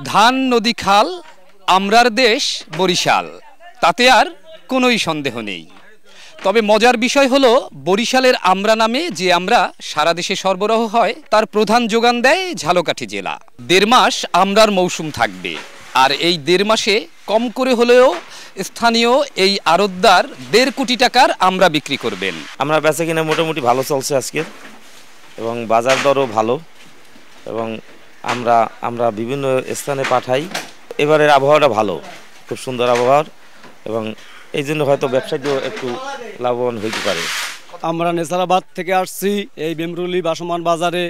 ধান নদী খাল আমরার দেশ বরিশাল, তাতে আর কোনোই সন্দেহ নেই। তবে মজার বিষয় হলো বরিশালের আমড়া নামে যে আমড়া সারা দেশে সরবরাহ হয় তার প্রধান যোগান দেয় ঝালকাঠি জেলা। 1.5 মাস আমড়ার মৌসুম থাকবে, আর এই 1.5 মাসে কম করে হলেও স্থানীয় এই আড়তদার 1.5 কোটি টাকার আমড়া বিক্রি করবেন। আমরা বেচা কিনা মোটামুটি ভালো চলছে আজকে, এবং বাজার দরও ভালো, এবং আমরা বিভিন্ন স্থানে পাঠাই। এবারের আবহাওয়াটা ভালো, খুব সুন্দর আবহাওয়া, এবং এই জন্য হয়তো ব্যবসায়ীও একটু লাভবান হইতে পারে। আমরা নেসারাবাদ থেকে আসছি এই বেমরুলি বাসমান বাজারে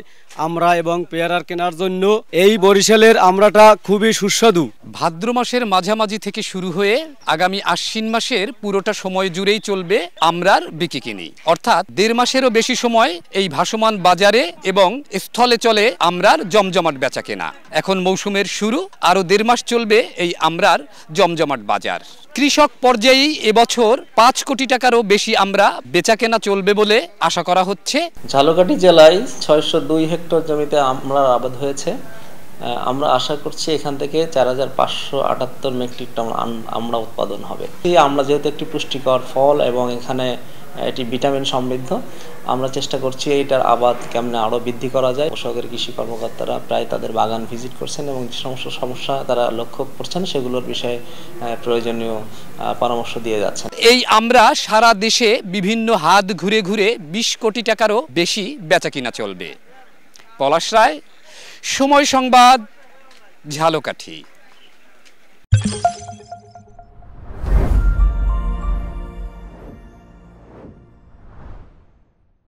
আমরা এবং পেয়ারার কেনার জন্য। এই বরিশালের আমড়াটা খুবই সুস্বাদু। ভাদ্র মাসের মাঝামাঝি থেকে শুরু হয়ে আগামী আশ্বিন মাসের পুরোটা সময় জুড়েই চলবে আমড়ার বিকিকিনি, অর্থাৎ 1.5 মাসেরও বেশি সময় এই ভাসমান বাজারে এবং স্থলে চলে আমড়ার জমজমাট বেচা কেনা। এখন মৌসুমের শুরু, আরও 1.5 মাস চলবে এই আমড়ার জমজমাট বাজার। কৃষক পর্যায়েই এবছর 5 কোটি টাকারও বেশি আমড়া বেচা কেনা চলবে বলে আশা করা হচ্ছে। ঝালকাঠি জেলায় 602 হেক্টর জমিতে আমড়ার আবাদ হয়েছে। আমরা আশা করছি এখান থেকে 4578 মেট্রিক টন আমড়া উৎপাদন হবে। এই আমড়া যেহেতু একটি পুষ্টিকর ফল এবং এখানে এটি ভিটামিন সমৃদ্ধ, আমরা চেষ্টা করছি এইটার আবাদ কেমনে আরও বৃদ্ধি করা যায়। কৃষকের কৃষি কর্মকর্তারা প্রায় তাদের বাগান ভিজিট করছেন এবং যে সমস্ত সমস্যা তারা লক্ষ্য করছেন সেগুলোর বিষয়ে প্রয়োজনীয় পরামর্শ দিয়ে যাচ্ছেন। এই আমড়া সারা দেশে বিভিন্ন হাত ঘুরে ঘুরে 20 কোটি টাকারও বেশি বেচা কিনা চলবে। পলাশ রায়, সময় সংবাদ, ঝালকাঠি।